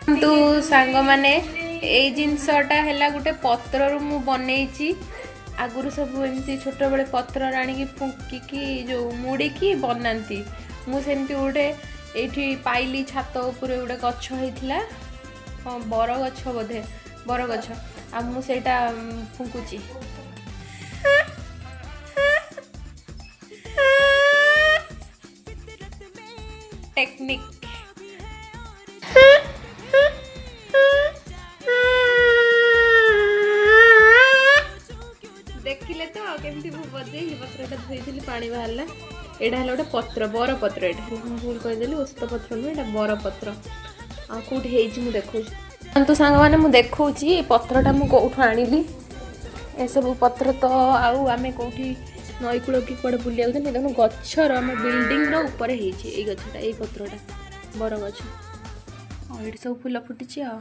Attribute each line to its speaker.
Speaker 1: तू सांग माने एई जिनसटा हैला गुटे पत्ररू मु बनैची आगुरु सब एमती छोट बड़े पत्र आनिकी फुंकिकी जो मुड़िकी बनाती मु सेमती गोटे एठी पाइली छात उपरे गोटे गछ होइथिला हाँ बर गछ बोधे बर गछ आ मु सेटा फुंकुची टेक्निक देखिले तो केमती मु बजे पत्रटा धोई पानी बाहरला एटा हला गोटे पत्र बर पत्र एटा भूल कहीदेली औषध पत्र नुह एटा बर पत्र आ कौट मु देखा तो सांग मैंने मुझे देखी पत्रटा मु कौटू आनिली ए सब पत्र तो आउ आमे कौटी नईकूल कि कड़े बुलिया देखो गचर आम बिल्डिंग ऊपर गछटा ये पत्रटा बर गछ ये सब फूल फुटी आ